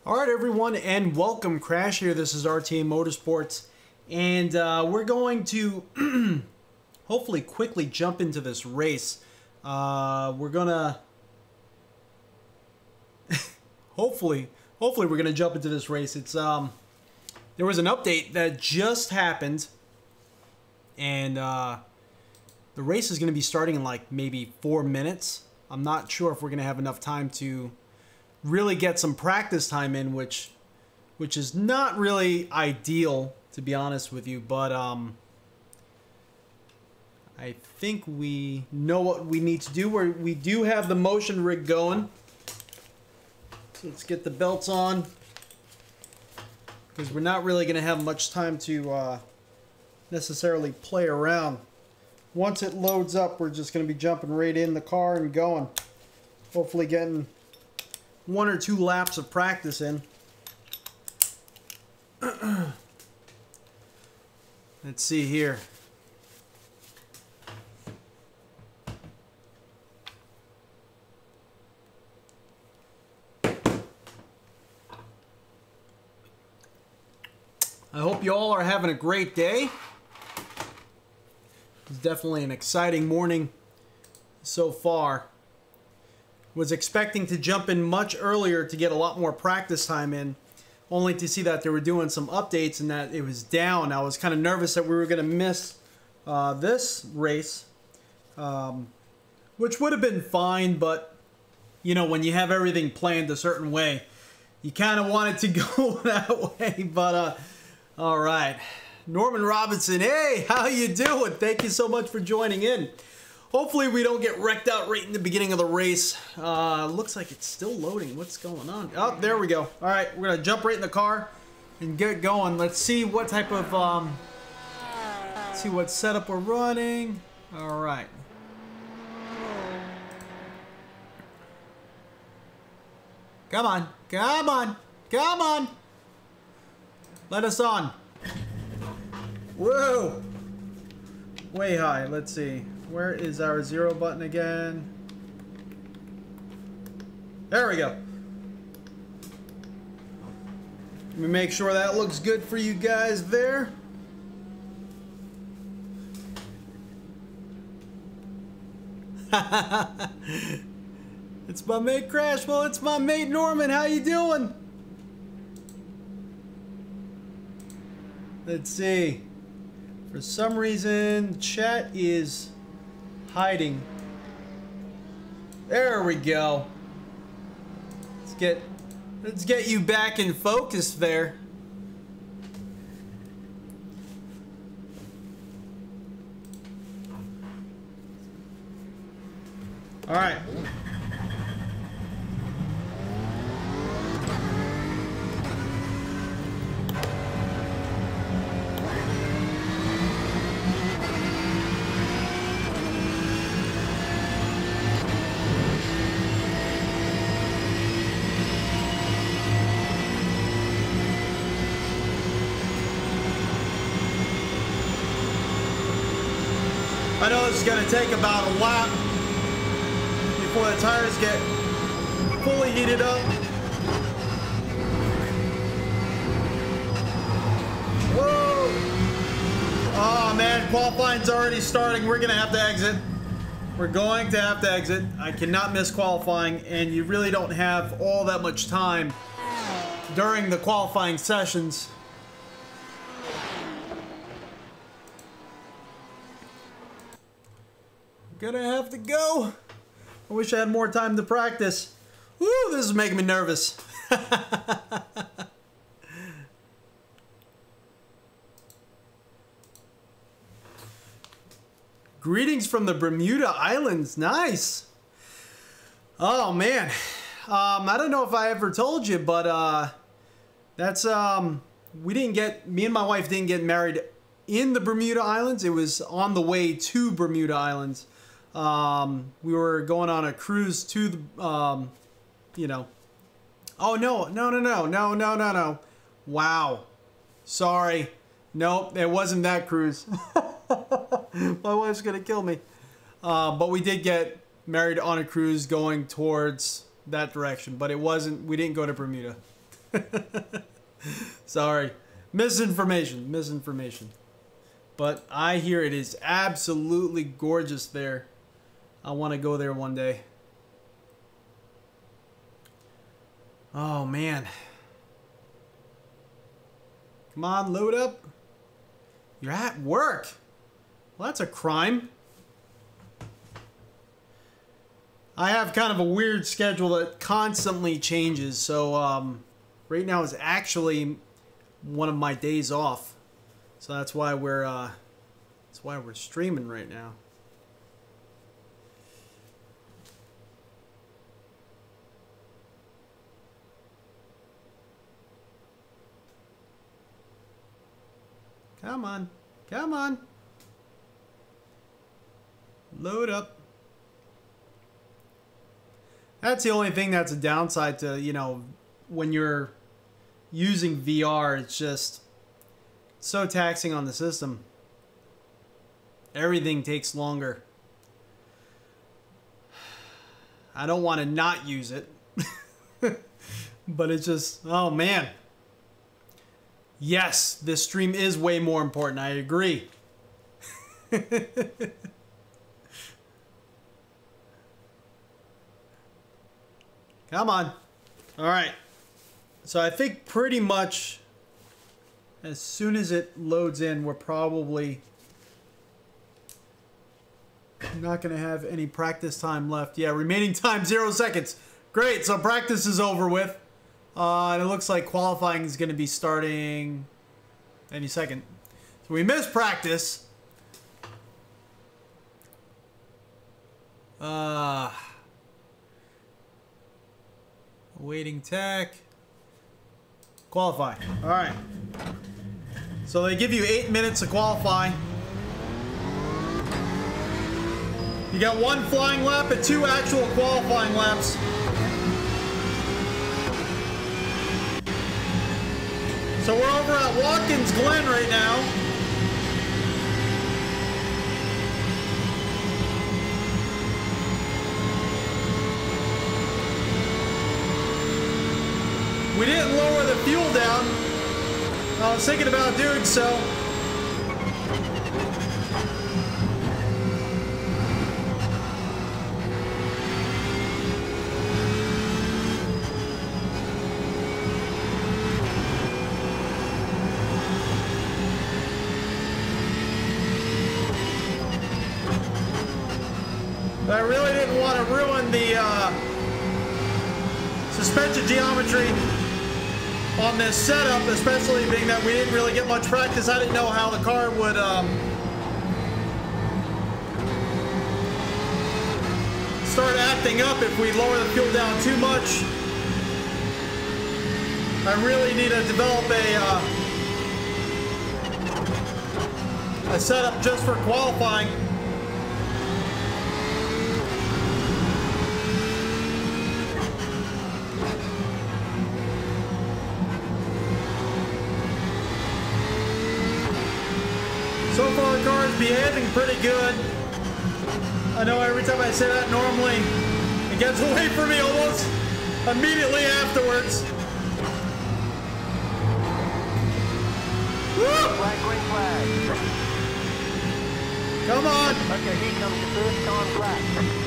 Alright everyone, and welcome. Crash here. This is RTA Motorsports, and we're going to hopefully quickly jump into this race. We're gonna hopefully we're gonna jump into this race. It's there was an update that just happened, and the race is gonna be starting in like maybe 4 minutes. I'm not sure if we're gonna have enough time to really get some practice time in, which is not really ideal, to be honest with you, but I think we know what we need to do. We do have the motion rig going, so let's get the belts on, because we're not really gonna have much time to necessarily play around. Once it loads up, we're just gonna be jumping right in the car and going, hopefully getting 1 or 2 laps of practice in. Let's see here. I hope you all are having a great day. It's definitely an exciting morning so far. Was expecting to jump in much earlier to get a lot more practice time in, only to see that they were doing some updates and that it was down. I was kind of nervous that we were going to miss this race, which would have been fine, but you know, when you have everything planned a certain way, you kind of want it to go that way. But all right, Norman Robinson, hey, how you doing? Thank you so much for joining in. Hopefully we don't get wrecked out right in the beginning of the race. Looks like it's still loading. What's going on? Oh, there we go. All right, we're gonna jump right in the car and get going. Let's see what type of see what setup we're running. All right. Come on, come on, come on. Let us on. Whoa. Way high. Let's see. Where is our 0 button again? There we go. Let me make sure that looks good for you guys there. It's my mate Crash. Well, it's my mate Norman. How you doing? Let's see. For some reason, chat is hiding. There we go. Let's get you back in focus there. All right. I know this is going to take about a lap before the tires get fully heated up. Whoa! Oh man, qualifying's already starting. We're going to have to exit. We're going to have to exit. I cannot miss qualifying, and you really don't have all that much time during the qualifying sessions. Gonna have to go. I wish I had more time to practice. Woo, this is making me nervous. Greetings from the Bermuda Islands. Nice. Oh man. I don't know if I ever told you, but that's me and my wife didn't get married in the Bermuda Islands. It was on the way to Bermuda Islands. We were going on a cruise to the, you know. Oh, no. Wow. Sorry. Nope, it wasn't that cruise. My wife's gonna kill me. But we did get married on a cruise going towards that direction, but it wasn't, we didn't go to Bermuda. Sorry. Misinformation. Misinformation. But I hear it is absolutely gorgeous there. I want to go there one day. Oh, man. Come on, load up. You're at work. Well, that's a crime. I have kind of a weird schedule that constantly changes. So right now is actually one of my days off. So that's why we're streaming right now. Come on. Come on. Load up. That's the only thing that's a downside to, you know, when you're using VR. It's just so taxing on the system. Everything takes longer. I don't want to not use it. But it's just, oh man. Yes, this stream is way more important. I agree. Come on. All right. So I think pretty much as soon as it loads in, we're probably not going to have any practice time left. Yeah, remaining time 0 seconds. Great. So practice is over with. And it looks like qualifying is going to be starting any second. So we missed practice. Awaiting tech. Qualify. All right. So they give you 8 minutes to qualify. You got 1 flying lap and 2 actual qualifying laps. So we're over at Watkins Glen right now. We didn't lower the fuel down. I was thinking about doing so. But I really didn't want to ruin the suspension geometry on this setup, especially being that we didn't really get much practice. I didn't know how the car would start acting up if we lower the fuel down too much. I really need to develop a setup just for qualifying. So far the car is behaving pretty good. I know every time I say that normally it gets away from me almost immediately afterwards. Woo! Flag, green flag. Come on. Okay, here comes the first time flag.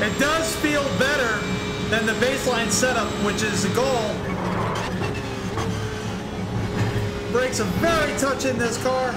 It does feel better than the baseline setup, which is the goal. Brakes are very touch in this car.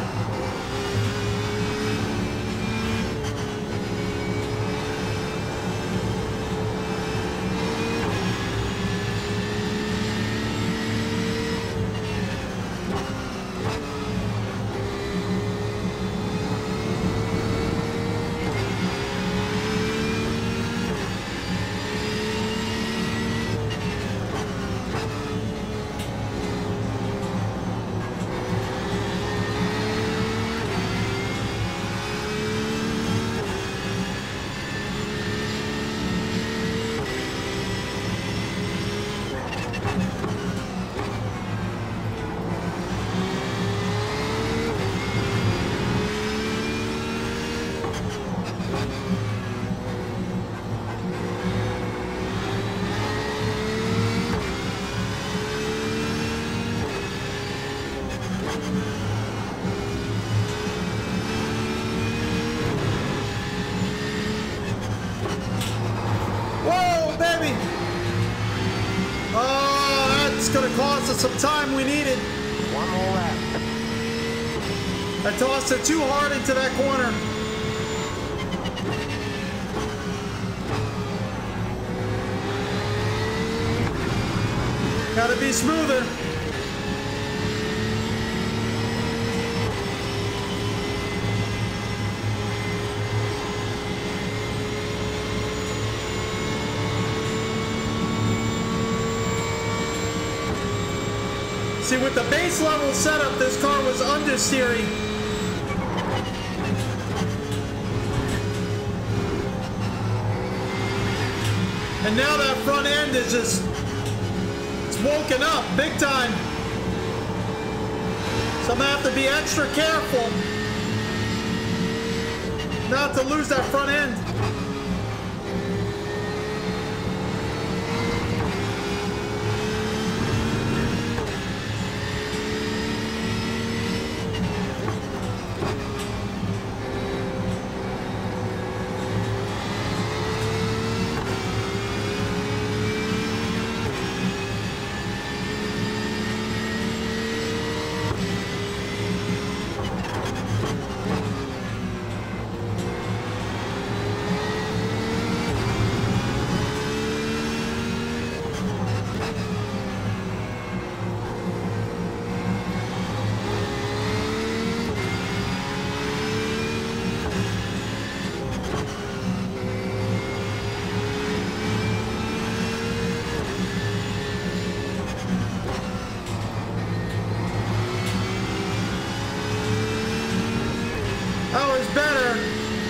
cost us some time we needed. One more lap. I tossed it too hard into that corner. Gotta be smoother. See, with the base level setup, this car was understeering. And now that front end is just, it's woken up big time. So I'm gonna have to be extra careful not to lose that front end.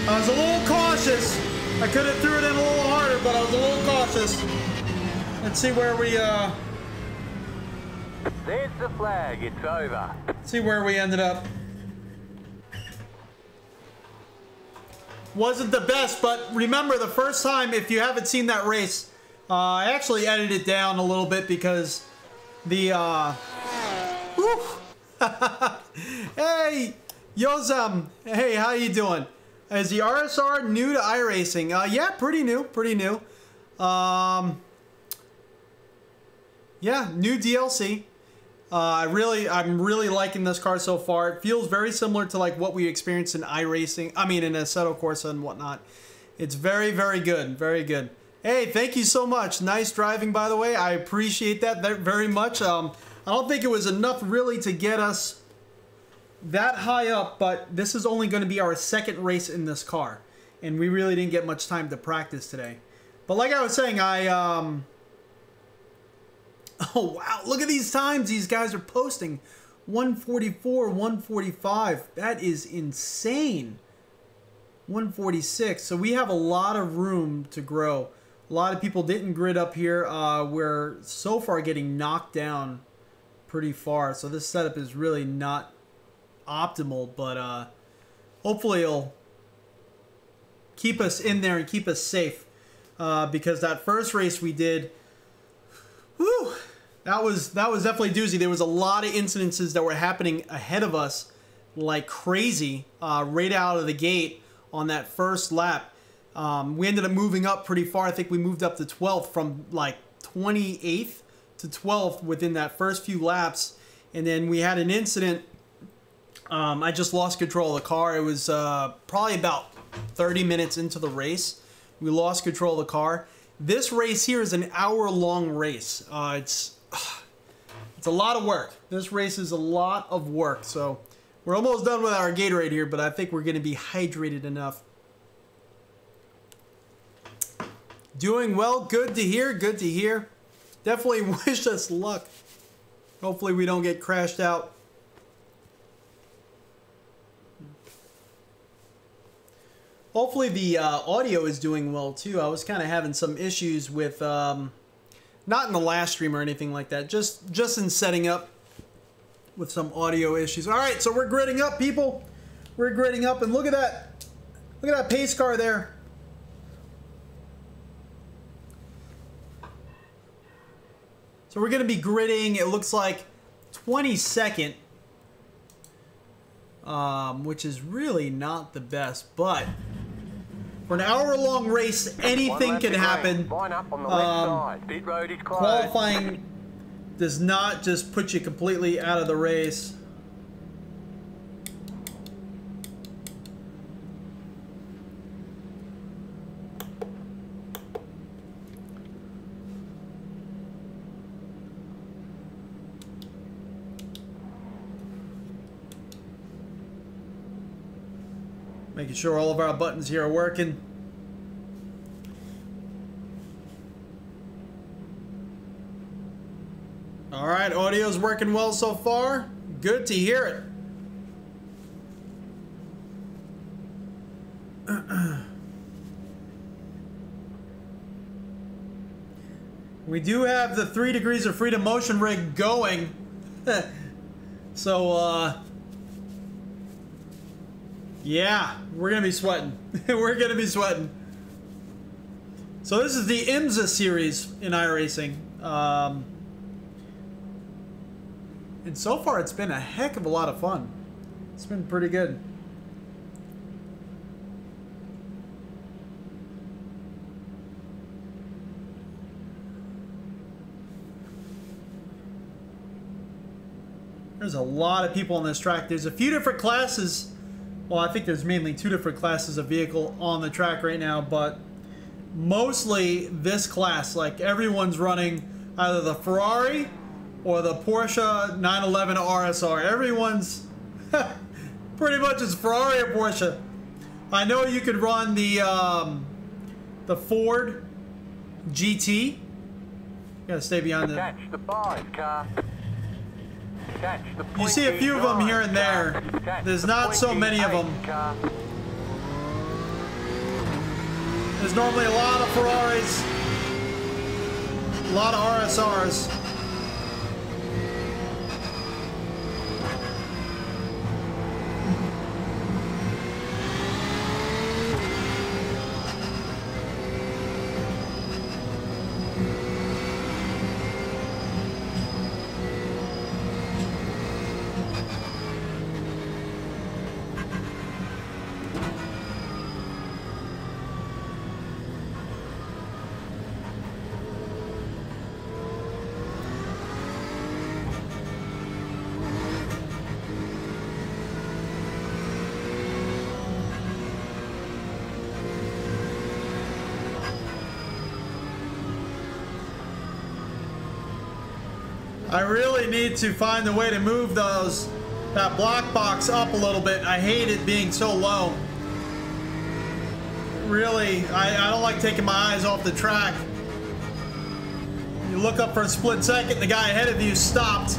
I was a little cautious. I could have threw it in a little harder, but I was a little cautious. Let's see where we There's the flag. It's over. see where we ended up. Wasn't the best, but remember the first time, if you haven't seen that race, I actually edited it down a little bit because the hey Yozam, hey, how you doing? Is the RSR new to iRacing? Yeah, pretty new, pretty new. Yeah, new DLC. I'm really liking this car so far. It feels very similar to like what we experienced in iRacing. I mean, in Assetto Corsa and whatnot. It's very, very good, very good. Hey, thank you so much. Nice driving, by the way. I appreciate that very much. I don't think it was enough really to get us that high up, but this is only going to be our second race in this car, and we really didn't get much time to practice today. But like I was saying, oh wow, look at these times these guys are posting. 144, 145. That is insane. 146. So we have a lot of room to grow. A lot of people didn't grid up here. We're so far getting knocked down pretty far, so this setup is really not optimal, but hopefully it'll keep us in there and keep us safe, because that first race we did, whew, that was definitely doozy. There was a lot of incidences that were happening ahead of us like crazy right out of the gate on that first lap. We ended up moving up pretty far. I think we moved up to 12th from like 28th to 12th within that first few laps, and then we had an incident. I just lost control of the car. It was probably about 30 minutes into the race. We lost control of the car. This race here is an hour-long race. It's a lot of work. This race is a lot of work. So we're almost done with our Gatorade here, but I think we're going to be hydrated enough. Doing well. Good to hear. Good to hear. Definitely wish us luck. Hopefully we don't get crashed out. Hopefully the audio is doing well too. I was kind of having some issues with, not in the last stream or anything like that, just in setting up with some audio issues. All right, so we're gridding up, people. We're gridding up, and look at that. Look at that pace car there. So we're going to be gridding, it looks like 22nd, which is really not the best, but for an hour-long race, anything can happen. Line up on the left side. Pit road is closed. does not just put you completely out of the race. Making sure all of our buttons here are working. All right, audio's working well so far. Good to hear it. We do have the 3 degrees of freedom motion rig going. So, yeah, we're gonna be sweating. We're gonna be sweating. So this is the IMSA series in iRacing. And so far it's been a heck of a lot of fun. It's been pretty good. There's a lot of people on this track. There's a few different classes. Well, I think there's mainly 2 different classes of vehicle on the track right now, but mostly this class. Like, everyone's running either the Ferrari or the Porsche 911 RSR. Everyone's pretty much it's Ferrari or Porsche. I know you could run the Ford GT. Gotta stay behind the. Catch the 5 car. Catch the You see a few of them here and there. There's not so many of them. Car. There's normally a lot of Ferraris, a lot of RSRs. I really need to find a way to move that block box up a little bit. I hate it being so low. Really, I don't like taking my eyes off the track. You look up for a split second, the guy ahead of you stopped.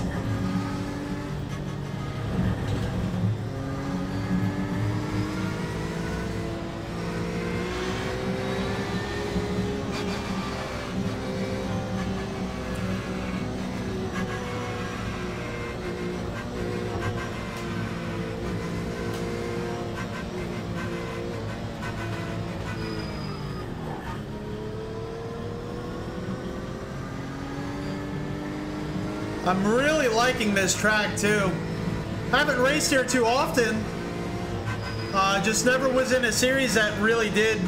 I'm really liking this track too. I haven't raced here too often. Just never was in a series that really did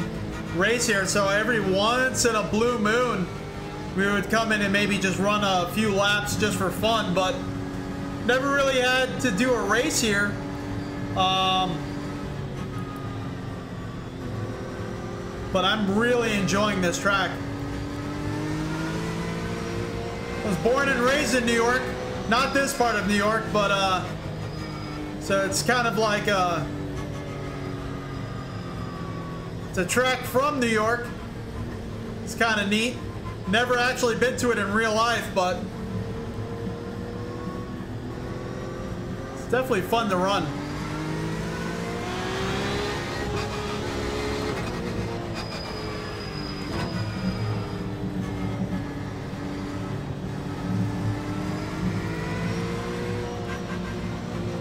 race here. So every once in a blue moon, we would come in and maybe just run a few laps just for fun, but never really had to do a race here. But I'm really enjoying this track. I was born and raised in New York, not this part of New York, but so it's kind of like it's a track from New York. It's kind of neat. Never actually been to it in real life, but it's definitely fun to run.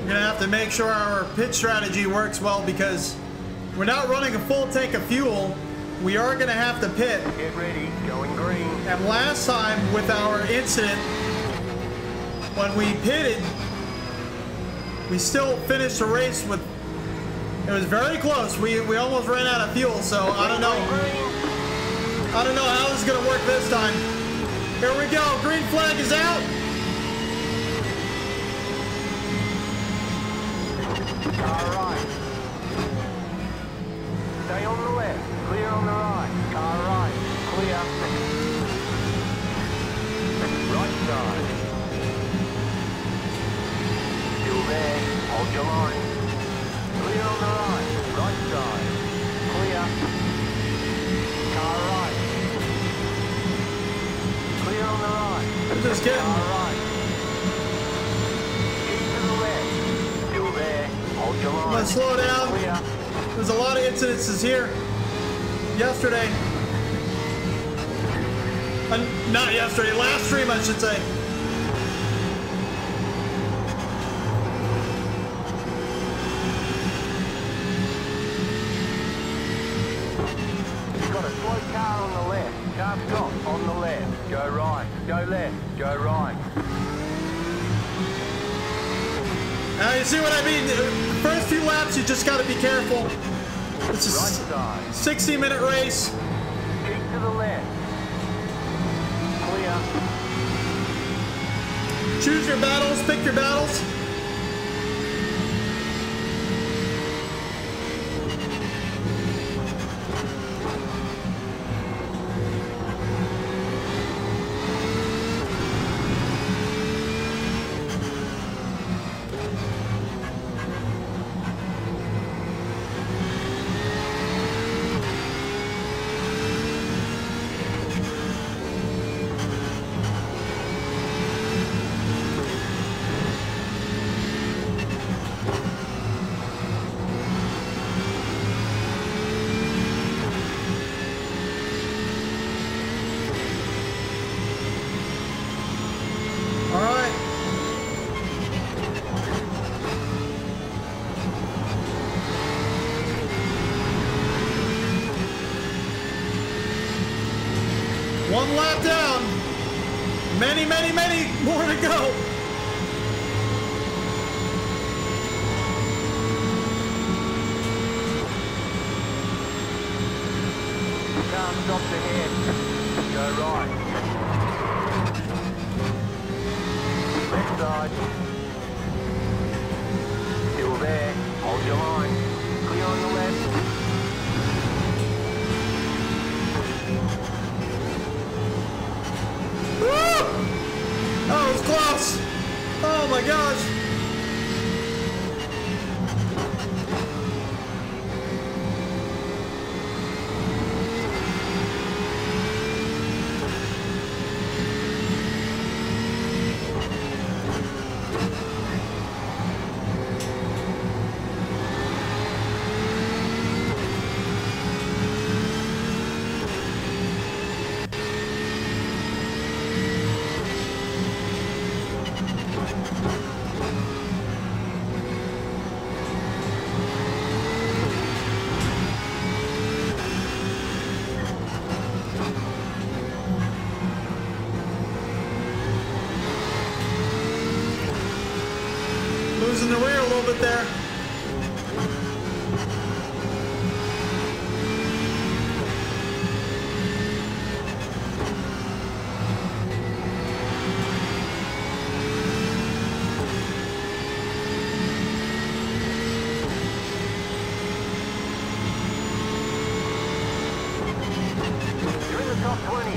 We're gonna have to make sure our pit strategy works well because we're not running a full tank of fuel. We are gonna have to pit. Get ready, going green. And last time with our incident, when we pitted, we still finished the race with, it was very close. We almost ran out of fuel, so I don't know. I don't know how this is gonna work this time. Here we go, green flag is out. Car right. Stay on the left. Clear on the right. Car right. Clear. Right side. Still there. Hold your line. Clear on the right. Right side. Clear. Car right. Clear on the right. Just kidding. Car right. Keep to the left. Still there. Hold your line. Let's slow down. Clear. There's a lot of incidences here. Yesterday. Not yesterday, last stream I should say. You've got a slow car on the left. Car stop on the left. Go right. Go left. Go right. Now you see what I mean? The first few laps you just gotta be careful. It's a Right side. 60-minute race. Keep to the left. Clear. Choose your battles, pick your battles. All right. One lap down. Many, many, many more to go. Car stops ahead. Go right. Left side. Still there. Hold your line. Clear on the left. Woo! Oh, it was close. Oh my gosh. Losing the rear a little bit there. You're in the top 20.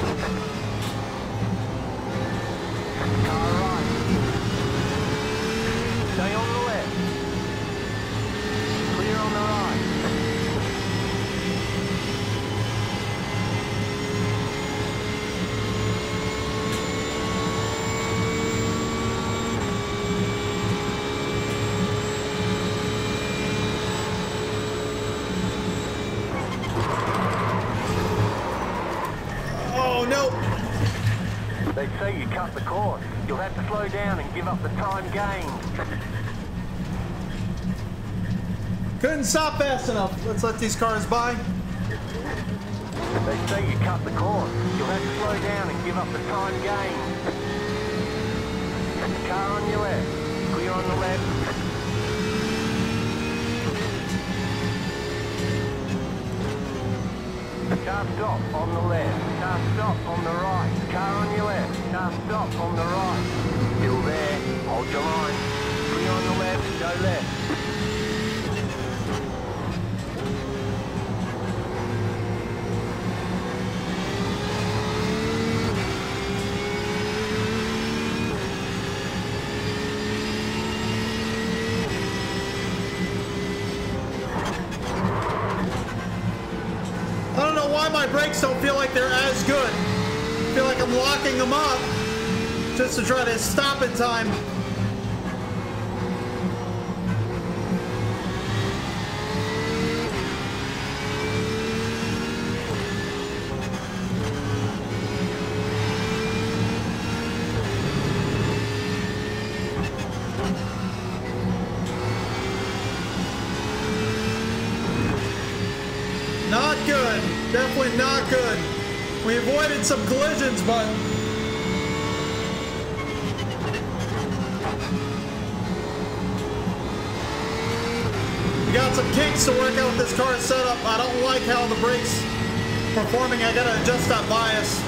Car right. Stay on the left. Clear on the right. Oh no. They say you cut the course. You'll have to slow down and give up the time gained. Couldn't stop fast enough. Let's let these cars by. They say you cut the course. You'll have to slow down and give up the time gained. Car on your left. Clear on the left. Car stop on the left. Car stop on the right. Car on your left. Car stop on the right. Still there. Hold your line. Clear on the left. Go left. brakes don't feel like they're as good. I feel like I'm locking them up just to try to stop in time. Not good. Definitely not good. We avoided some collisions, but we got some kinks to work out with this car's setup. I don't like how the brakes performing. I gotta adjust that bias.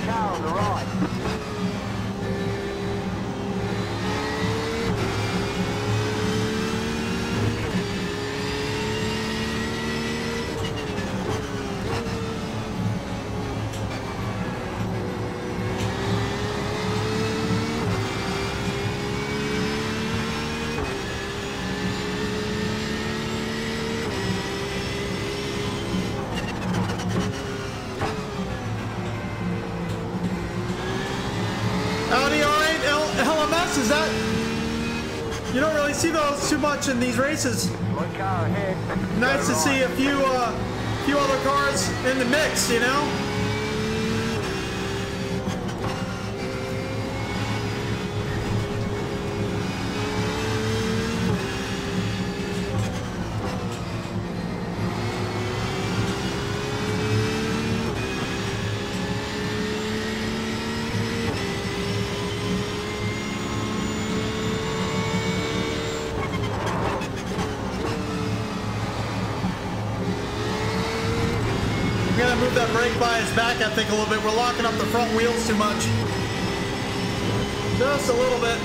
car on the right. Is that, you don't really see those too much in these races. One car ahead. Nice to see a few other cars in the mix, you know. Move that brake bias back, I think, a little bit. We're locking up the front wheels too much. Just a little bit.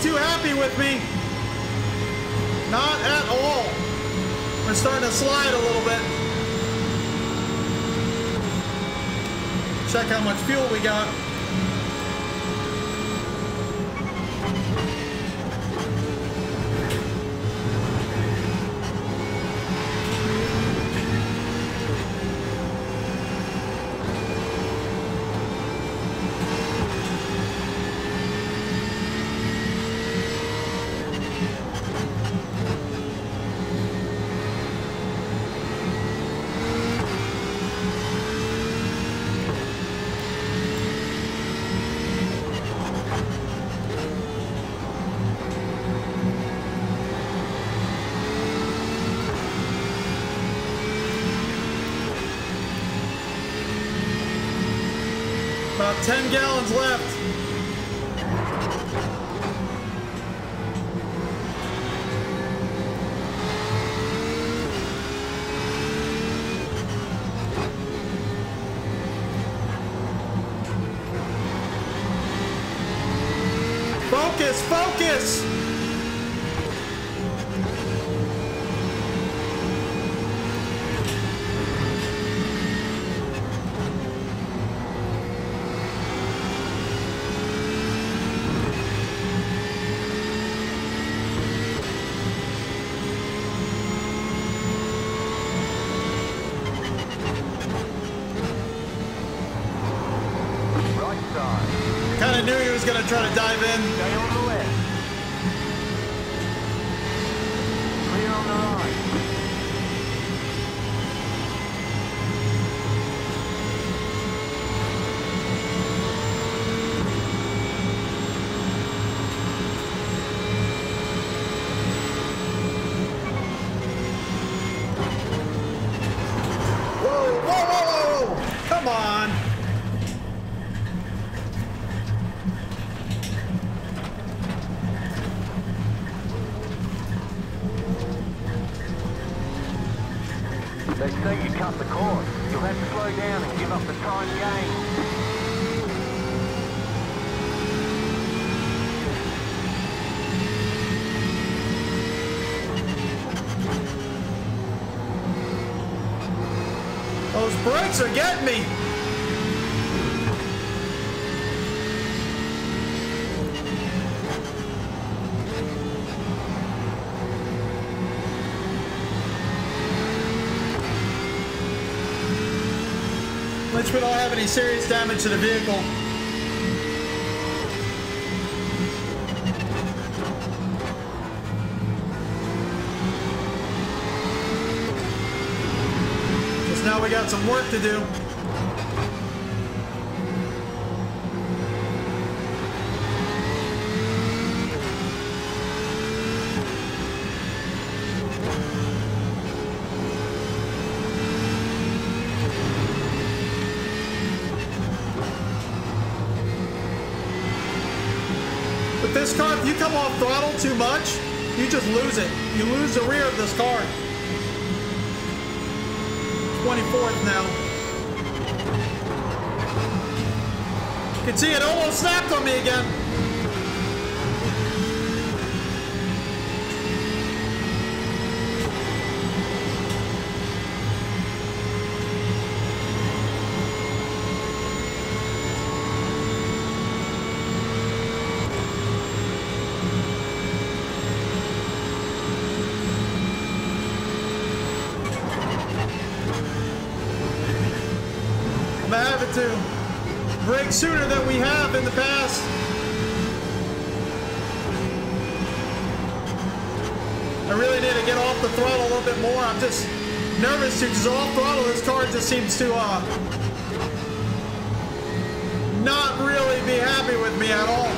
too happy with me. Not at all. We're starting to slide a little bit. Check how much fuel we got. About 10 gallons left. Focus, focus! Gonna try to dive in. Stay on the left. Clear on the right. Whoa, whoa, whoa, whoa! Come on! They say you cut the cord. You'll have to slow down and give up the time gained. Those brakes are getting me! Which we don't have any serious damage to the vehicle. Just now we got some work to do. This car, if you come off throttle too much, you just lose it. You lose the rear of this car. 24th now. You can see it almost snapped on me again. To brake sooner than we have in the past. I really need to get off the throttle a little bit more. I'm just nervous to, because off throttle this car just seems to not really be happy with me at all.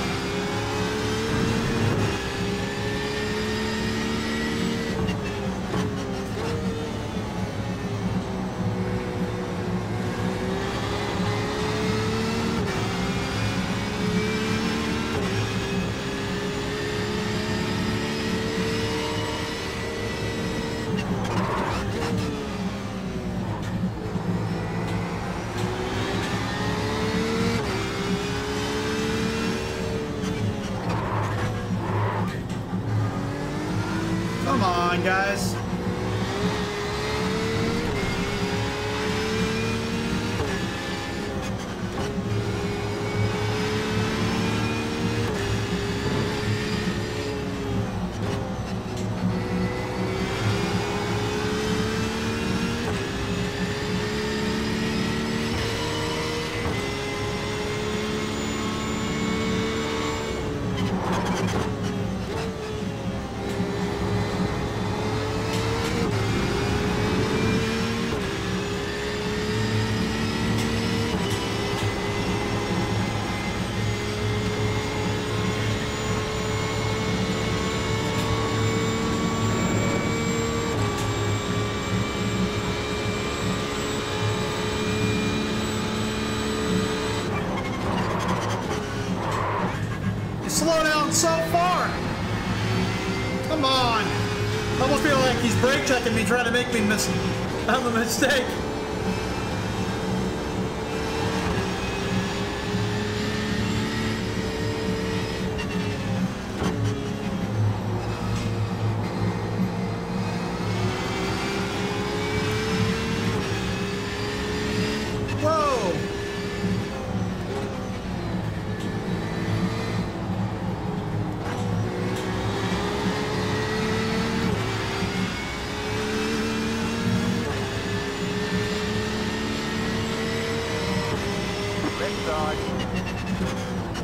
he's brake checking me, trying to make me have a mistake.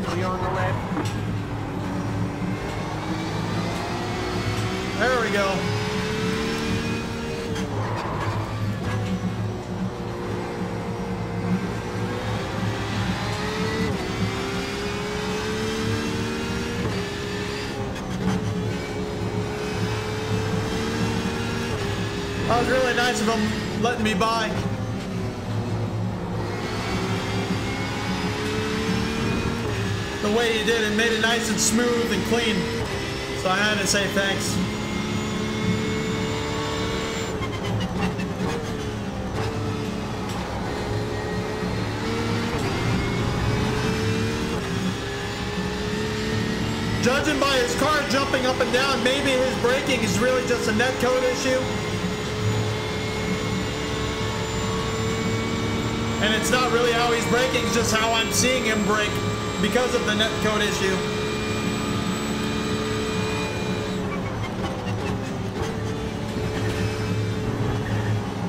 Clear on the left. There we go. That was really nice of him letting me by. The way he did it made it nice and smooth and clean. So I had to say thanks. Judging by his car jumping up and down, maybe his braking is really just a net code issue. And it's not really how he's braking, it's just how I'm seeing him brake because of the net code issue.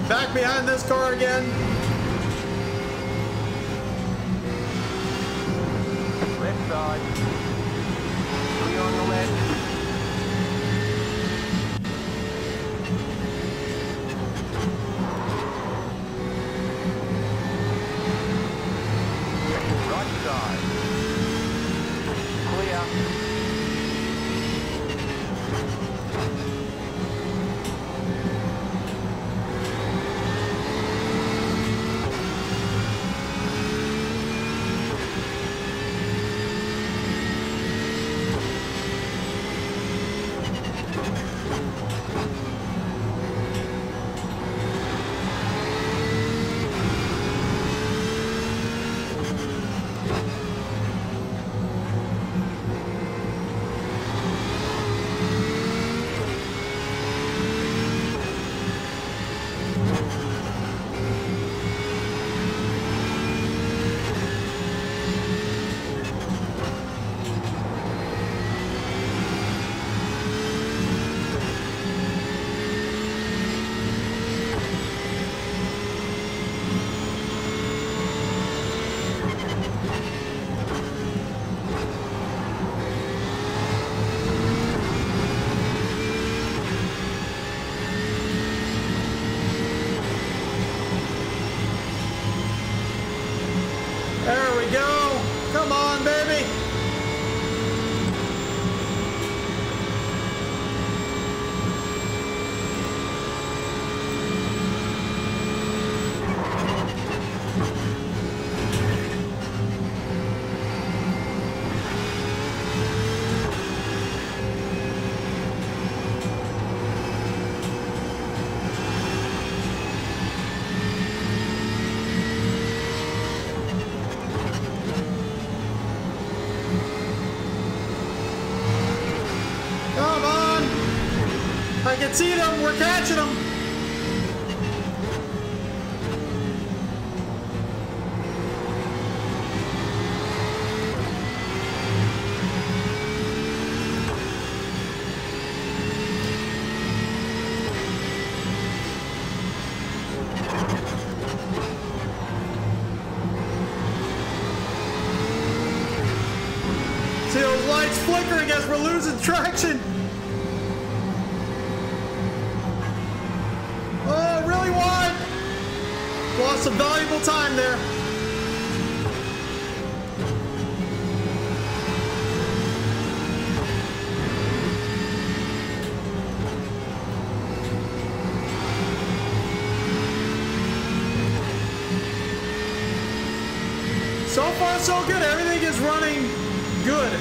Back behind this car again. Left side. Clear on the left. Right side. Clear. There we go. Come on, baby. I can see them. We're catching them. See those lights flickering as we're losing traction. Lost some valuable time there. So far, so good. Everything is running good.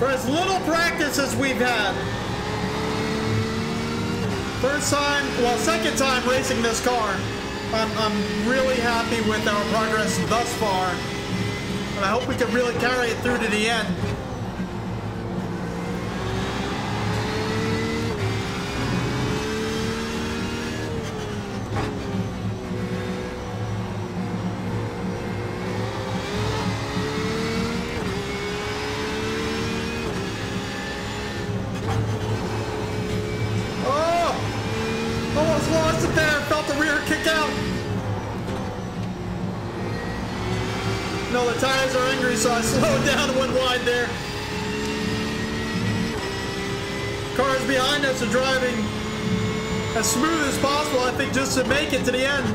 For as little practice as we've had. First time, well, second time racing this car. I'm really happy with our progress thus far. And I hope we can really carry it through to the end. Almost lost it there. Felt the rear kick out. No, the tires are angry, so I slowed down and went wide there. Cars behind us are driving as smooth as possible, I think, just to make it to the end.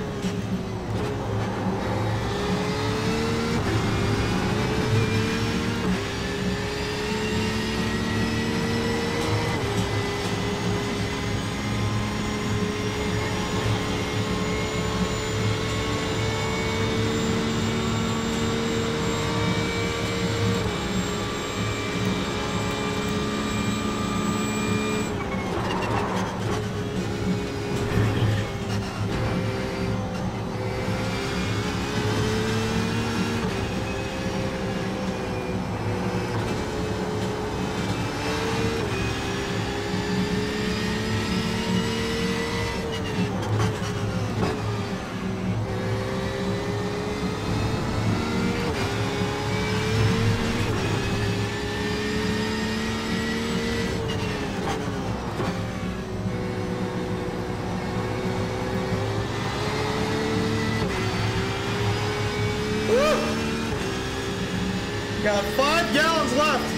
Got 5 gallons left.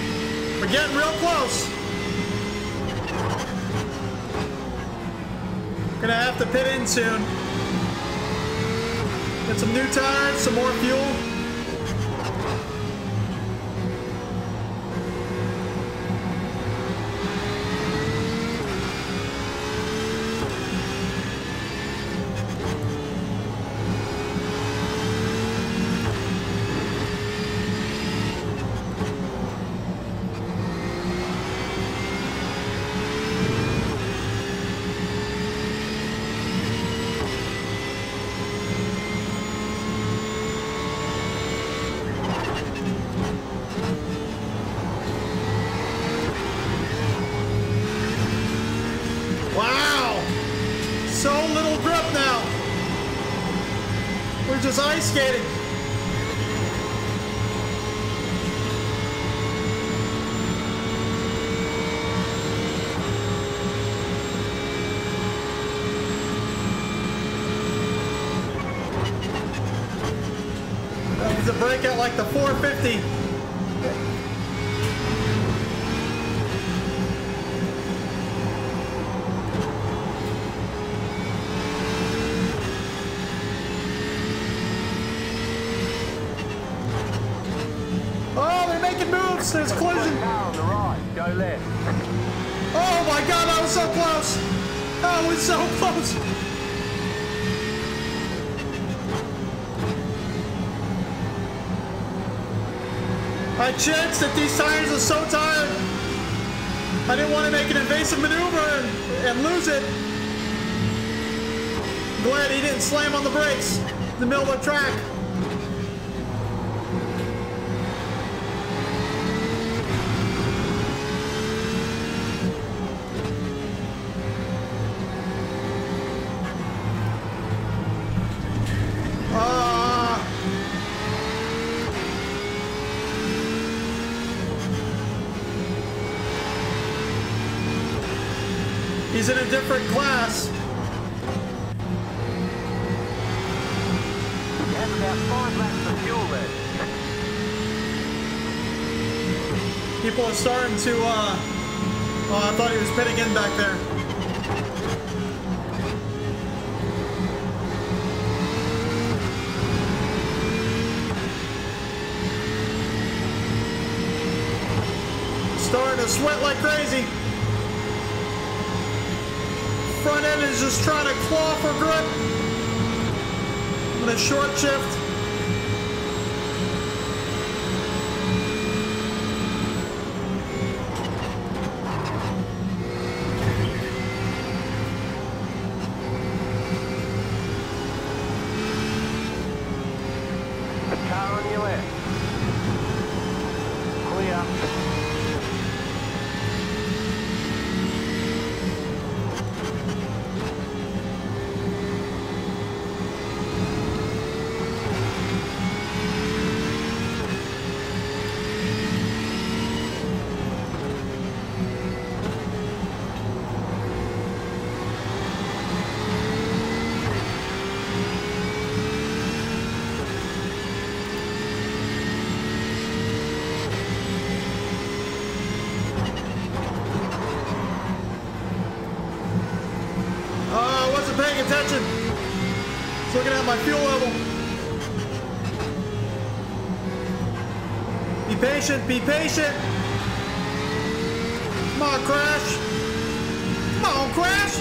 We're getting real close. Gonna have to pit in soon. Get some new tires, some more fuel. Just ice skating. That was a break at like the 450. There's a collision. On the right, go left. Oh my god, that was so close. That was so close. I chanced that these tires are so tired. I didn't want to make an invasive maneuver and lose it. Glad he didn't slam on the brakes in the middle of the track. He's in a different class. You have about 5 laps of fuel left. People are starting to, oh, I thought he was pitting in back there. Starting to sweat like crazy. Front end is just trying to claw for grip. I'm gonna short shift. attention. It's looking at my fuel level. Be patient, be patient. Come on, crash. Come on, crash.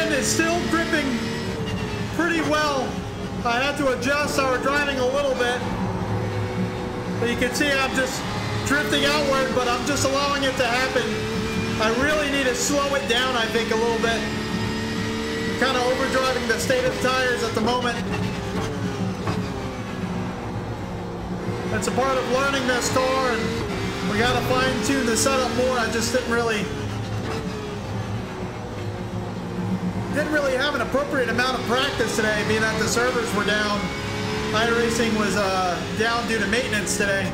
It's still gripping pretty well. I had to adjust our driving a little bit. But you can see I'm just drifting outward, but I'm just allowing it to happen. I really need to slow it down, I think, a little bit. I'm kind of overdriving the state of the tires at the moment. That's a part of learning this car, and we got to fine-tune the setup more. I just didn't really have an appropriate amount of practice today, being that the servers were down. iRacing was down due to maintenance today.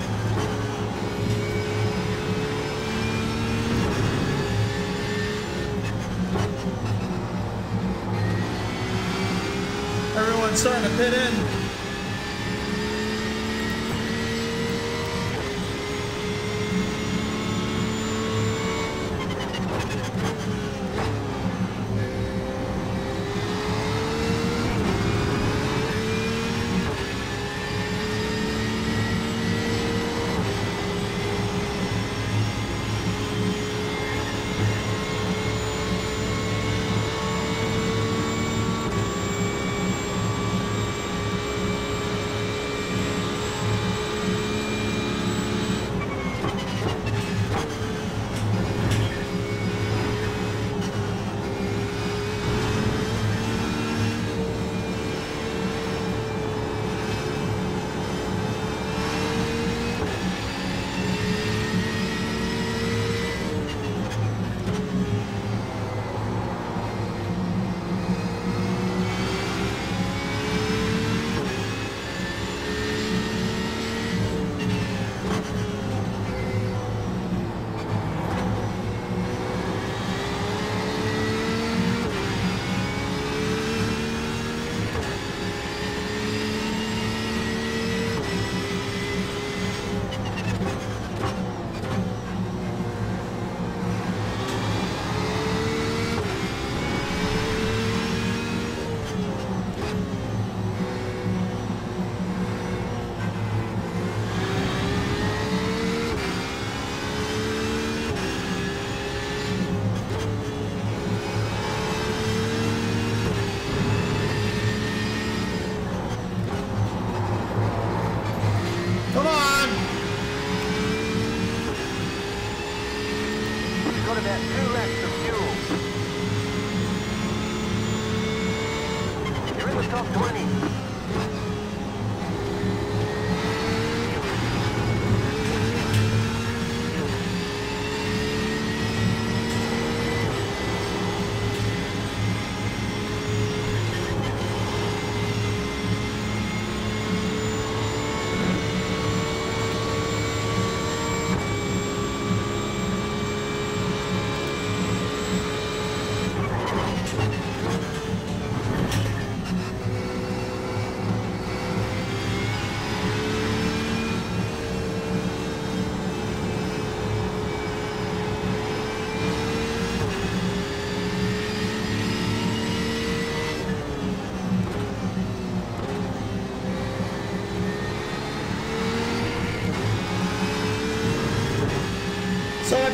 Everyone's starting to pit in.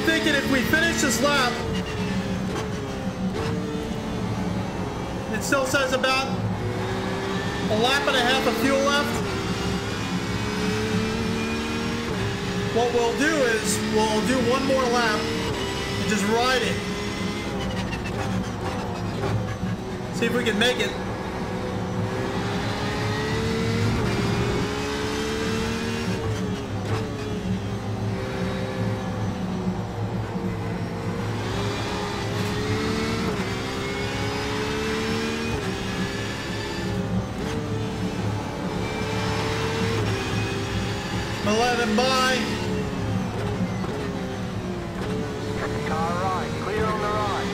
thinking if we finish this lap, it still says about a lap and a half of fuel left. What we'll do is we'll do one more lap and just ride it. See if we can make it. I'll let him by. Car right, clear on the right.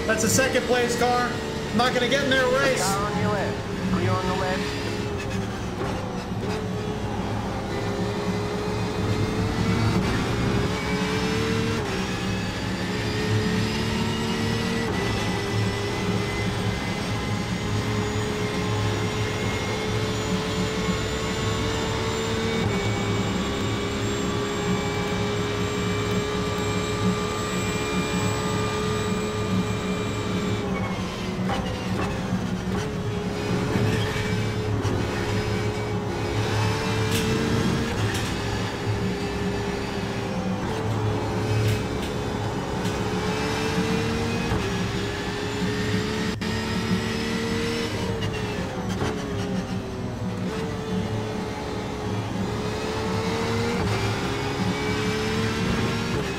That's a second place car. I'm not gonna get in their race. Car on your left, clear on the left.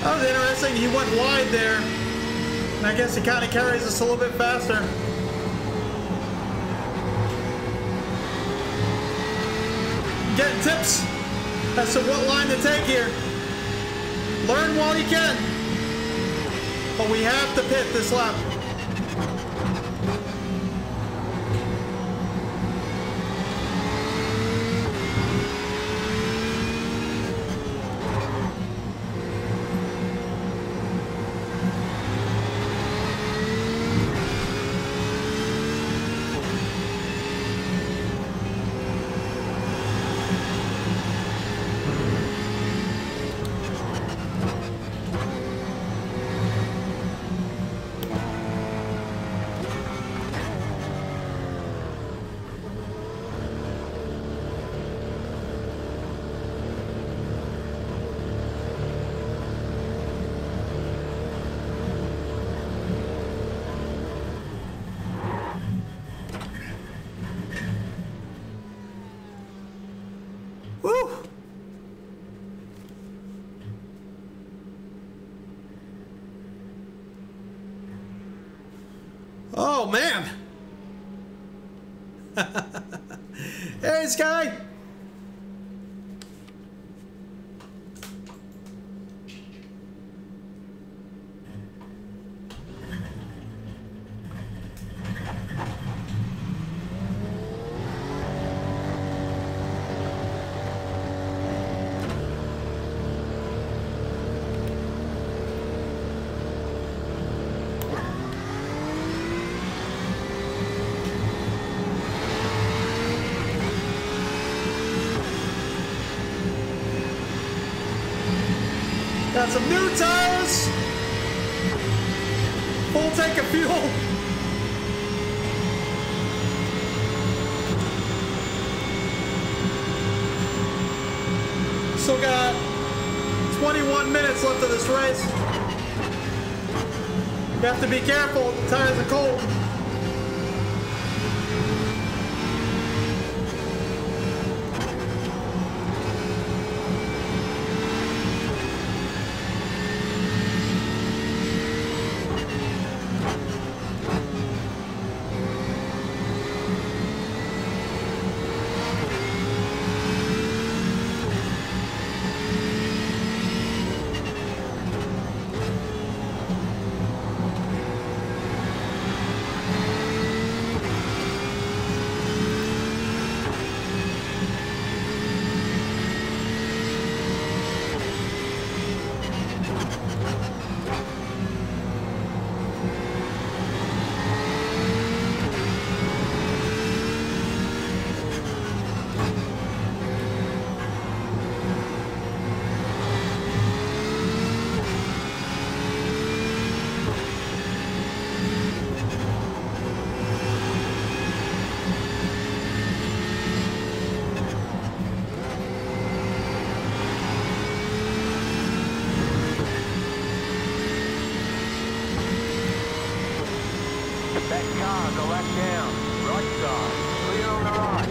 That was interesting. He went wide there. And I guess he kind of carries us a little bit faster. Getting tips as to what line to take here. Learn while you can. But we have to pit this lap. Woo! Oh, man. Hey, Sky. Got some new tires. Full tank of fuel. Still got 21 minutes left of this race. You have to be careful, the tires are cold. That car's a lap down. Right side. Clear on the right.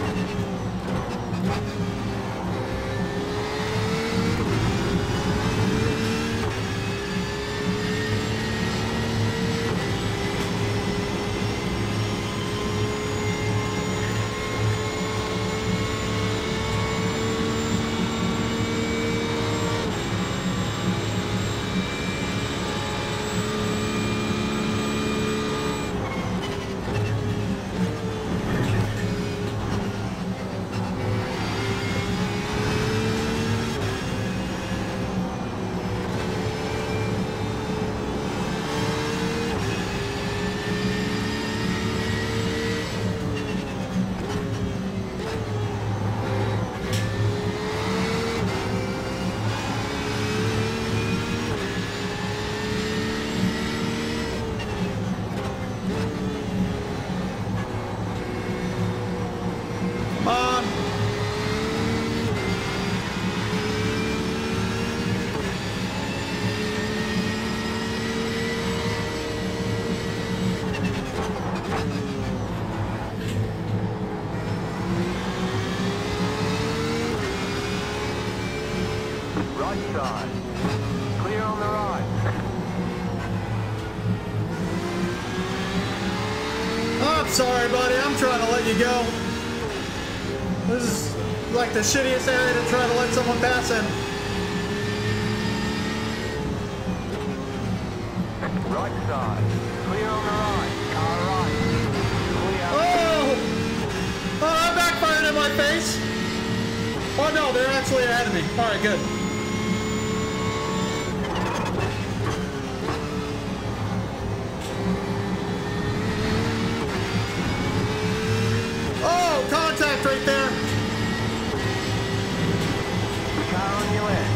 Right side. Clear on the right. Oh, I'm sorry, buddy. I'm trying to let you go. This is like the shittiest area to try to let someone pass in. Right side. Clear on the right. Car right. Clear. Oh! Oh, that backfired in my face. Oh no, they're actually ahead of me. All right, good. Oh, contact right there. Car on your left.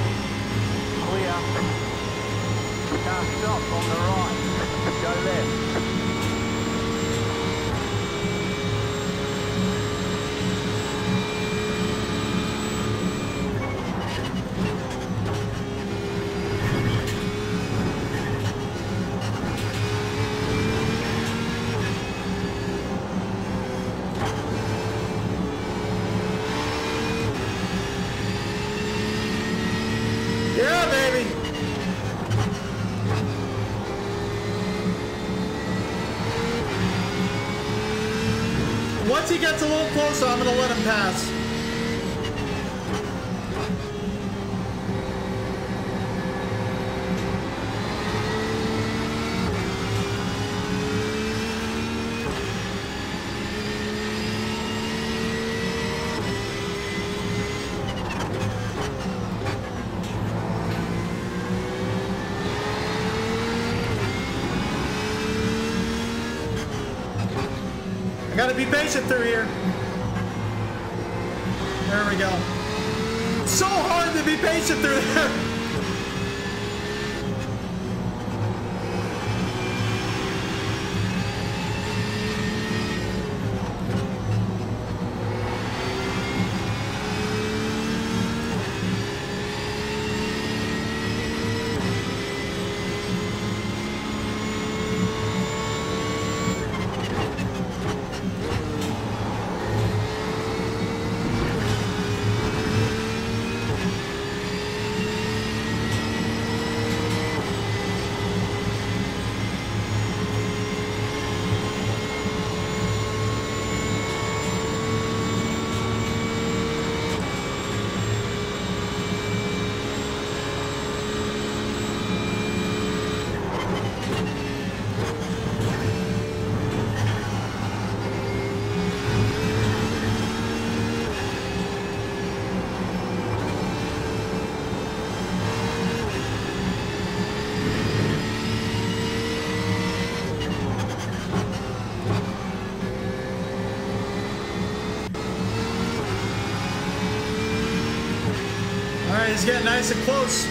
Clear. Car stop on the right. Go left. Yeah, baby. Once he gets a little closer, I'm gonna let him pass. I gotta be patient through here. There we go. It's so hard to be patient through there. He's getting nice and close.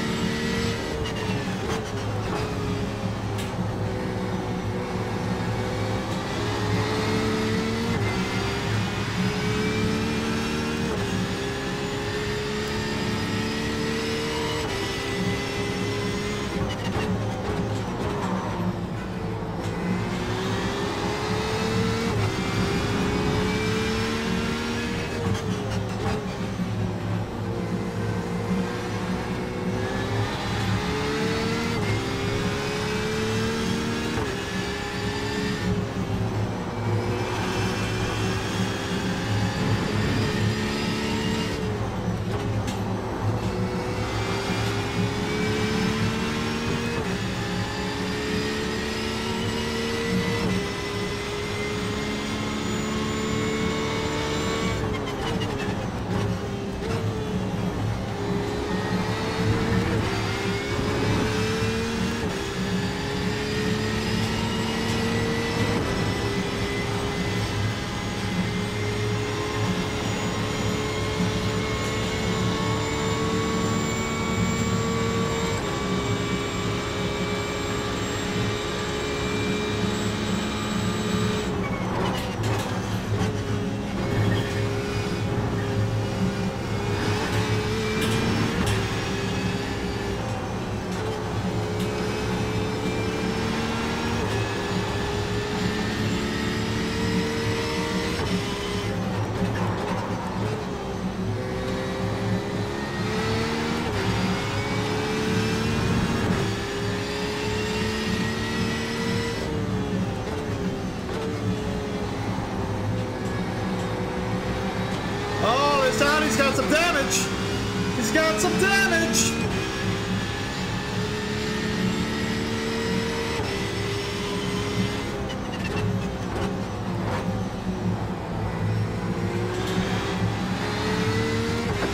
damage. He's got some damage.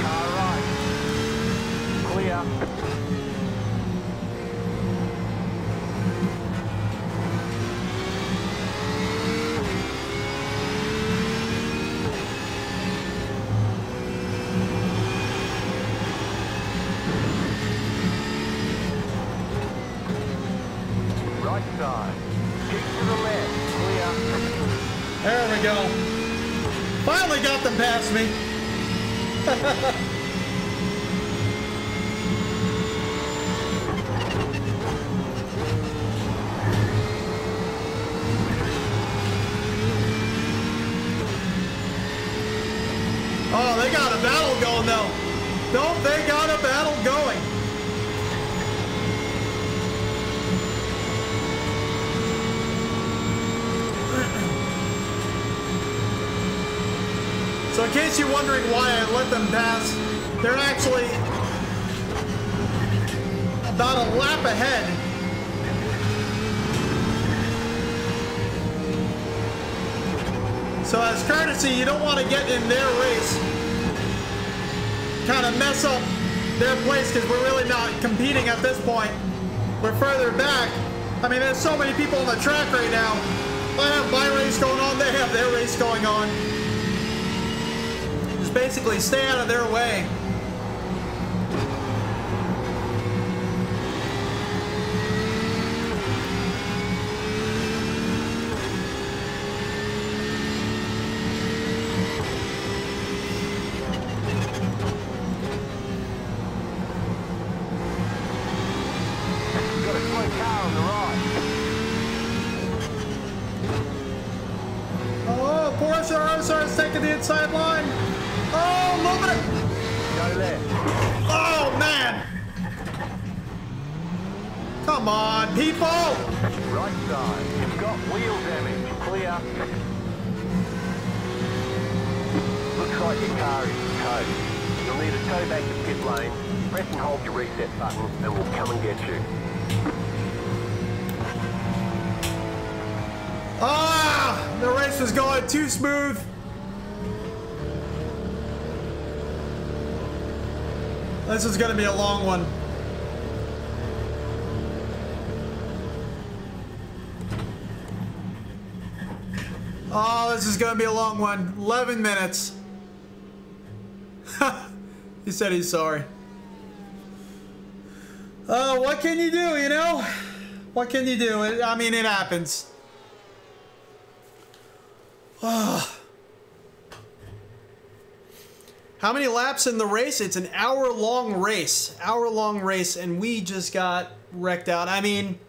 Car right. Clear. Right side. Keep to the left. Clear. There we go. Finally got them past me. Oh, they got a battle going though. Don't they got a battle going? So in case you're wondering why I let them pass, they're actually about a lap ahead. So as courtesy, you don't want to get in their race, kind of mess up their place, because we're really not competing at this point. We're further back. I mean, there's so many people on the track right now. I have my race going on, they have their race going on. Just basically stay out of their way. Got a slow car on the right. Oh, Porsche RSR is taking the inside line. Oh, moving it. Go left. Oh, man. Come on, people. Right side. You've got wheel damage. Clear. Looks like your car is towed. You'll need to tow back to pit lane. Press and hold your reset button and we'll come and get you. Ah, the race was going too smooth. This is going to be a long one. Oh, this is going to be a long one. 11 minutes. He said he's sorry. What can you do, you know? What can you do? I mean, it happens. How many laps in the race? It's an hour-long race. Hour-long race, and we just got wrecked out. I mean,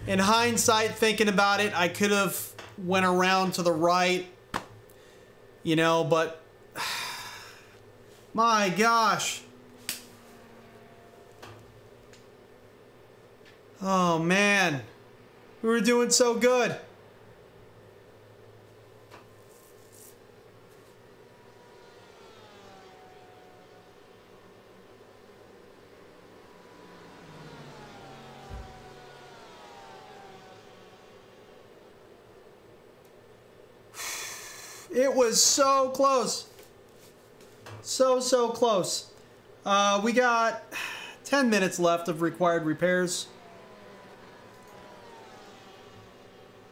in hindsight, thinking about it, I could have went around to the right, you know, but my gosh. Oh, man. We were doing so good. It was so close. So close. We got 10 minutes left of required repairs.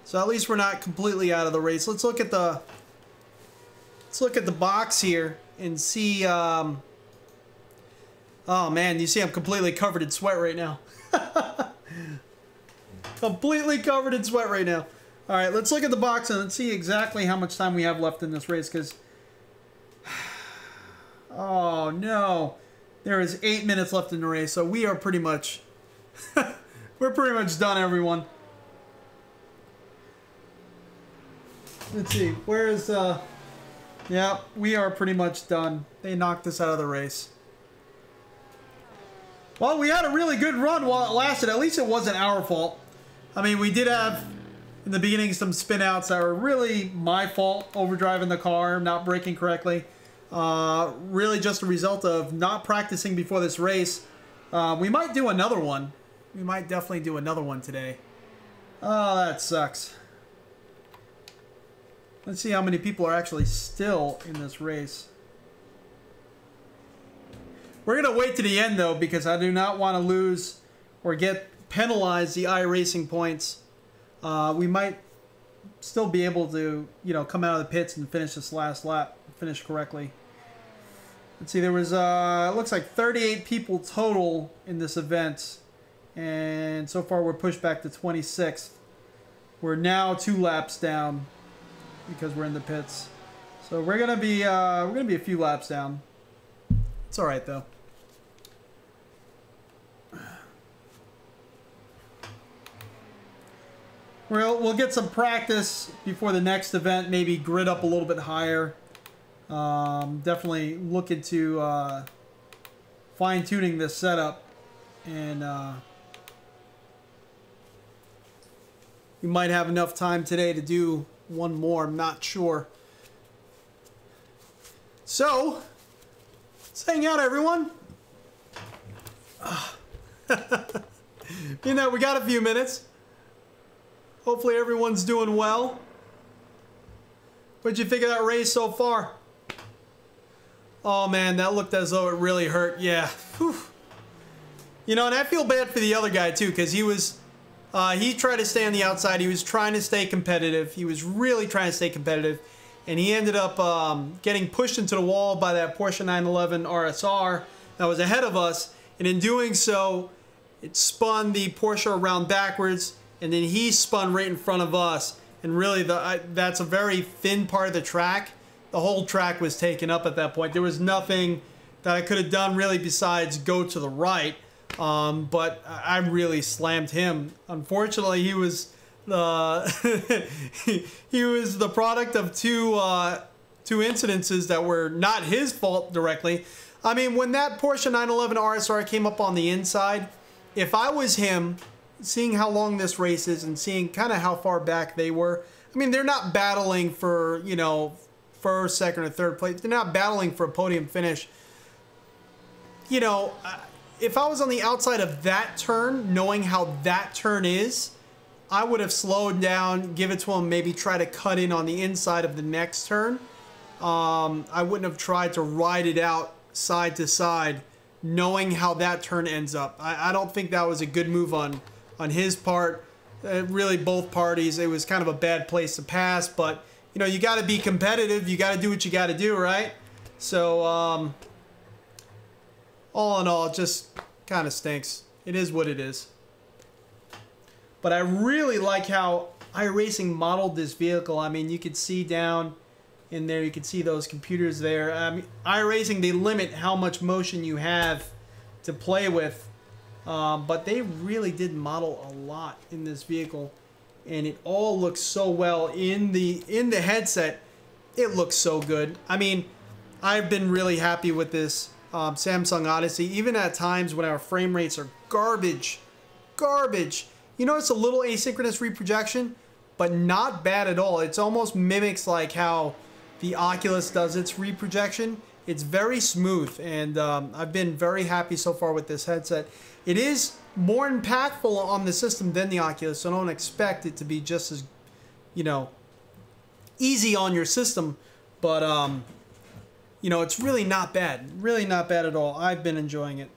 So at least we're not completely out of the race. Let's look at the box here and see. Oh man, you see I'm completely covered in sweat right now. Completely covered in sweat right now. All right, let's look at the box and let's see exactly how much time we have left in this race, because oh no, there is 8 minutes left in the race, so we are pretty much we're pretty much done, everyone. Let's see, where is yeah, we are pretty much done. They knocked us out of the race. Well, we had a really good run while it lasted. At least it wasn't our fault. I mean, we did have in the beginning some spin outs that were really my fault, overdriving the car, not braking correctly. Really just a result of not practicing before this race. We might do another one. We might definitely do another one today. Oh, that sucks. Let's see how many people are actually still in this race. We're going to wait to the end, though, because I do not want to lose or get penalized the iRacing points. We might still be able to, you know, come out of the pits and finish this last lap, finish correctly. Let's see, there was, it looks like 38 people total in this event. And so far we're pushed back to 26th. We're now 2 laps down because we're in the pits. So we're gonna be a few laps down. It's all right though. We'll get some practice before the next event. Maybe grid up a little bit higher. Definitely look into fine-tuning this setup, and we might have enough time today to do one more. I'm not sure. So, let's hang out, everyone. You know, we got a few minutes. Hopefully everyone's doing well. What'd you think of that race so far? Oh man, that looked as though it really hurt. Yeah. Whew. You know, and I feel bad for the other guy too, because he was, he tried to stay on the outside. He was trying to stay competitive. He was really trying to stay competitive. And he ended up getting pushed into the wall by that Porsche 911 RSR that was ahead of us. And in doing so, it spun the Porsche around backwards. And then he spun right in front of us. And really, that's a very thin part of the track. The whole track was taken up at that point. There was nothing that I could have done really besides go to the right. But I really slammed him. Unfortunately, he was he was the product of two incidences that were not his fault directly. I mean, when that Porsche 911 RSR came up on the inside, if I was him, seeing how long this race is and seeing kind of how far back they were, I mean, they're not battling for, you know, first, second, or third place. They're not battling for a podium finish. You know, if I was on the outside of that turn, knowing how that turn is, I would have slowed down, give it to him, maybe try to cut in on the inside of the next turn. I wouldn't have tried to ride it out side to side, knowing how that turn ends up. I don't think that was a good move on his part. Really, both parties. It was kind of a bad place to pass, but you know, you got to be competitive. You got to do what you got to do, right? So, all in all, it just kind of stinks. It is what it is. But I really like how iRacing modeled this vehicle. I mean, you could see down in there, you can see those computers there. I mean, iRacing, they limit how much motion you have to play with. But they really did model a lot in this vehicle, and it all looks so well in the headset. It looks so good. I mean, I've been really happy with this Samsung Odyssey, even at times when our frame rates are garbage. You know, it's a little asynchronous reprojection, but not bad at all. It's almost mimics like how the Oculus does its reprojection. It's very smooth, and I've been very happy so far with this headset. It is more impactful on the system than the Oculus, so don't expect it to be just as, you know, easy on your system. But, you know, it's really not bad. Really not bad at all. I've been enjoying it.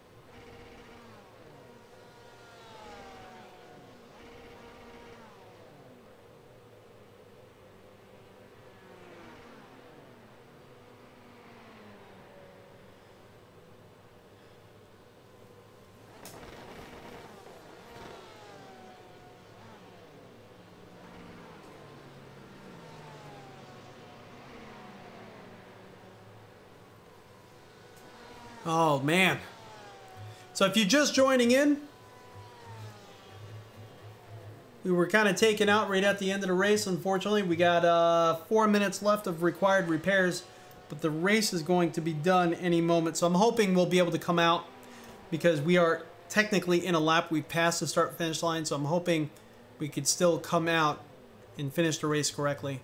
Oh, man. So if you're just joining in, we were kind of taken out right at the end of the race, unfortunately. We got 4 minutes left of required repairs, but the race is going to be done any moment. So I'm hoping we'll be able to come out because we are technically in a lap. We've passed the start-finish line, so I'm hoping we could still come out and finish the race correctly.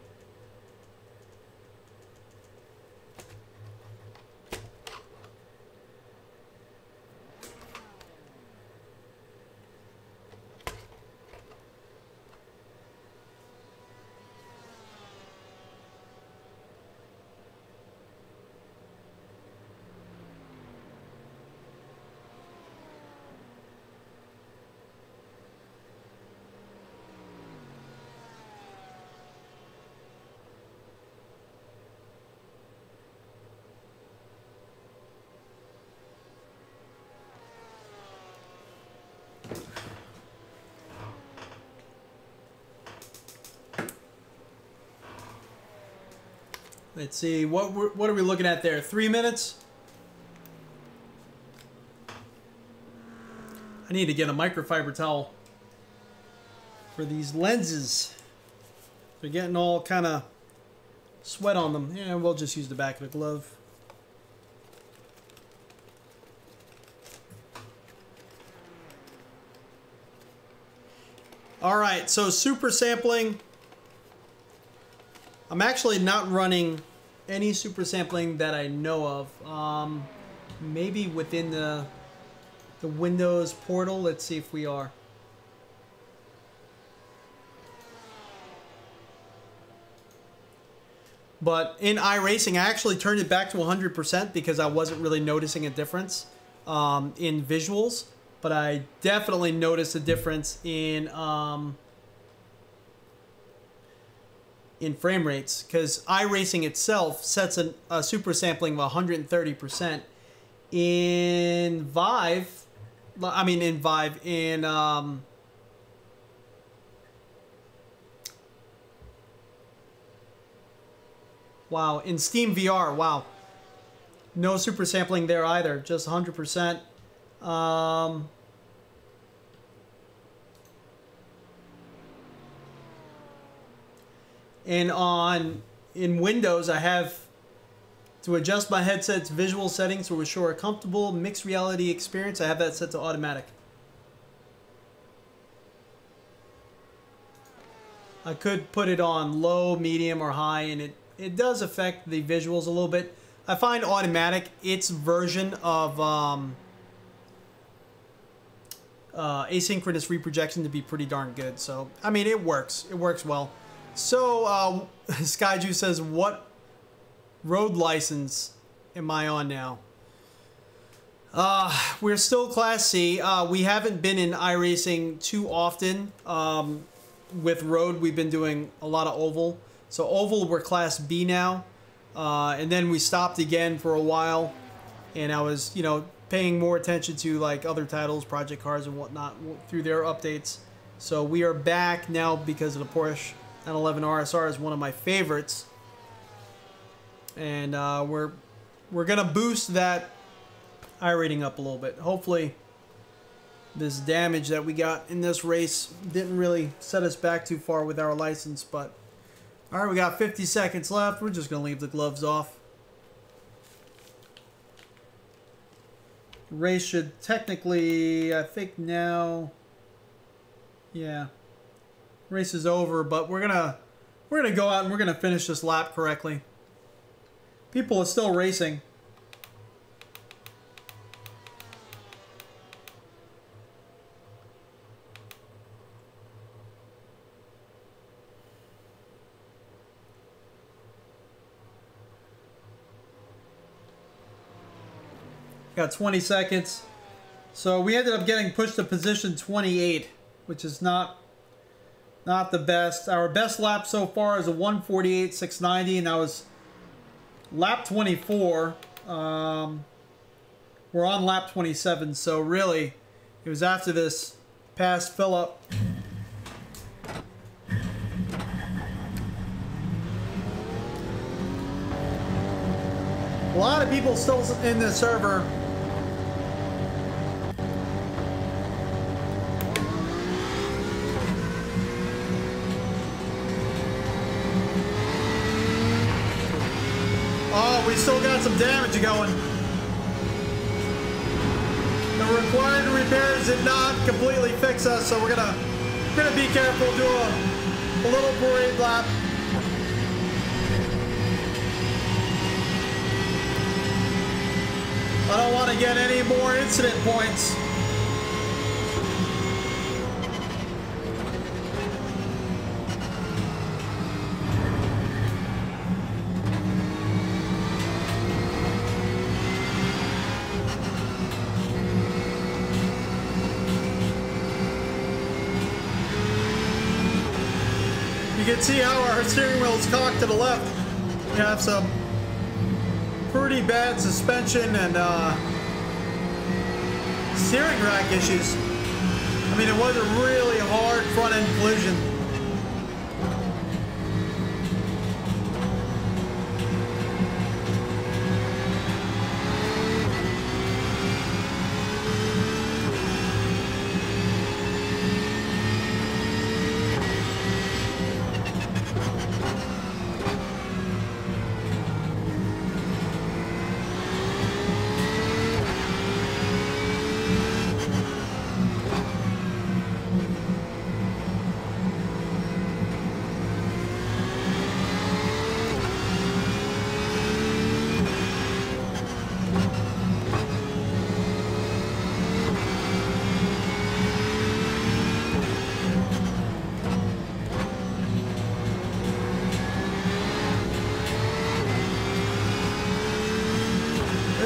Let's see, what are we looking at there? 3 minutes? I need to get a microfiber towel for these lenses. They're getting all kind of sweat on them. Yeah, we'll just use the back of the glove. Alright, so super sampling. I'm actually not running any super sampling that I know of. Maybe within the Windows portal. Let's see if we are. But in iRacing, I actually turned it back to 100% because I wasn't really noticing a difference in visuals. But I definitely noticed a difference in frame rates, because iRacing itself sets a super sampling of 130%. In Vive, wow, in Steam VR, wow. No super sampling there either, just 100%. And in Windows, I have to adjust my headset's visual settings to ensure a comfortable mixed reality experience. I have that set to automatic. I could put it on low, medium, or high, and it does affect the visuals a little bit. I find automatic, its version of asynchronous reprojection, to be pretty darn good. So, I mean, it works. It works well. So, Skyju says, what road license am I on now? We're still Class C. We haven't been in iRacing too often. With road, we've been doing a lot of oval. So oval, we're Class B now. And then we stopped again for a while. And I was, you know, paying more attention to like other titles, Project Cars and whatnot through their updates. So we are back now because of the Porsche 911 RSR is one of my favorites. And we're gonna boost that iRating up a little bit. Hopefully this damage that we got in this race didn't really set us back too far with our license, but alright, we got 50 seconds left. We're just gonna leave the gloves off. Race should technically, I think now, yeah, race is over, but we're gonna go out and we're gonna finish this lap correctly. People are still racing. Got 20 seconds. So we ended up getting pushed to position 28, which is not the best. Our best lap so far is a 1:48.690, and that was lap 24. We're on lap 27, so really it was after this past fill up. A lot of people still in the server. Oh, we still got some damage going. The required repairs did not completely fix us, so we're gonna be careful, do a little parade lap. I don't want to get any more incident points. You can see how our steering wheel is cocked to the left. We have some pretty bad suspension and steering rack issues. I mean, it was a really hard front end collision.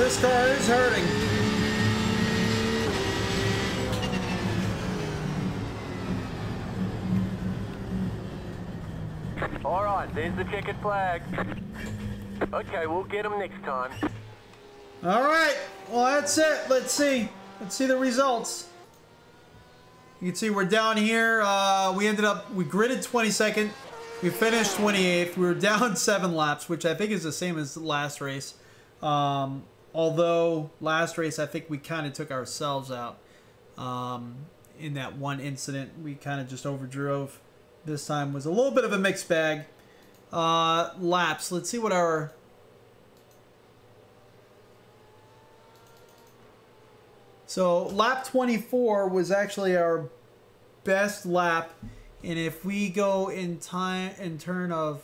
this car is hurting. Alright, there's the checkered flag. Okay, we'll get them next time. Alright, well that's it. Let's see the results. You can see we're down here. We gridded 22nd. We finished 28th. We were down 7 laps, which I think is the same as the last race. Although last race, I think we kind of took ourselves out. In that one incident, we kind of just overdrove. This time was a little bit of a mixed bag. Laps. Let's see what our... So lap 24 was actually our best lap. And if we go in turn of...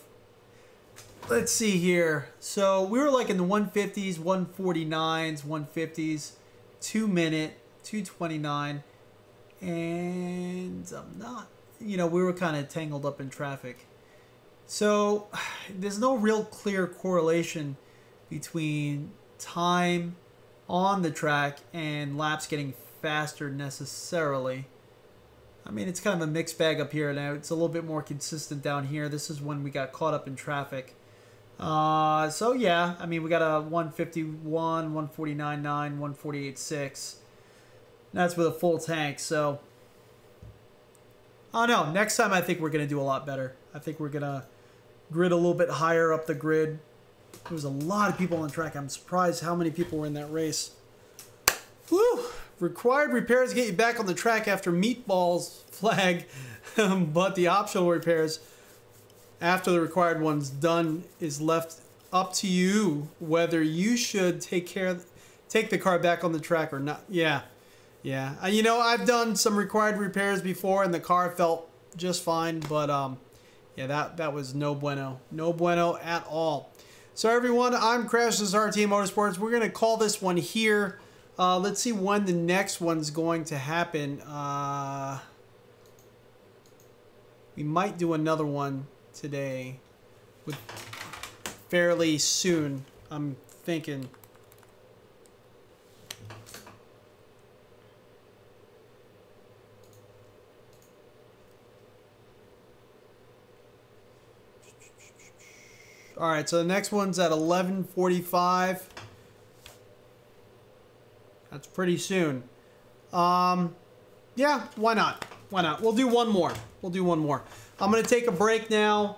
Let's see here. So we were like in the 150s, 149s, 150s, 2 minute, 229. And I'm not... You know, we were kind of tangled up in traffic. So there's no real clear correlation between time on the track and laps getting faster necessarily. I mean, it's kind of a mixed bag up here now. It's a little bit more consistent down here. This is when we got caught up in traffic. So yeah, I mean, we got a 151, 149.9, 148.6. That's with a full tank, so... Oh no, next time I think we're going to do a lot better. I think we're going to grid a little bit higher up the grid. There was a lot of people on the track. I'm surprised how many people were in that race. Woo! Required repairs get you back on the track after meatballs flag, but the optional repairs after the required one's done is left up to you whether you should take the car back on the track or not. Yeah. Yeah, you know, I've done some required repairs before and the car felt just fine, but yeah, that was no bueno. No bueno at all. So everyone, I'm Crash's RT Motorsports. We're going to call this one here. Let's see when the next one's going to happen. We might do another one today fairly soon, I'm thinking. All right, so the next one's at 11:45. That's pretty soon. Yeah, why not? Why not? We'll do one more. We'll do one more. I'm going to take a break now,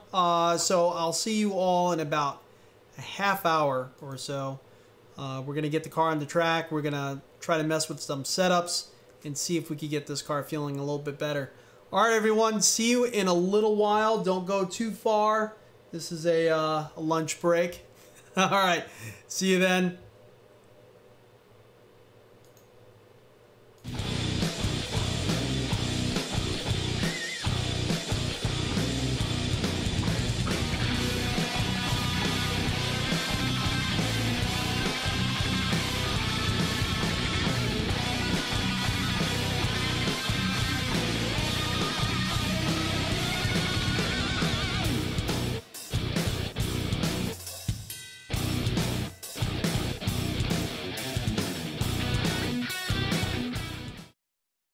so I'll see you all in about a half hour or so. We're going to get the car on the track. We're going to try to mess with some setups and see if we can get this car feeling a little bit better. All right, everyone. See you in a little while. Don't go too far. This is a lunch break. All right. See you then.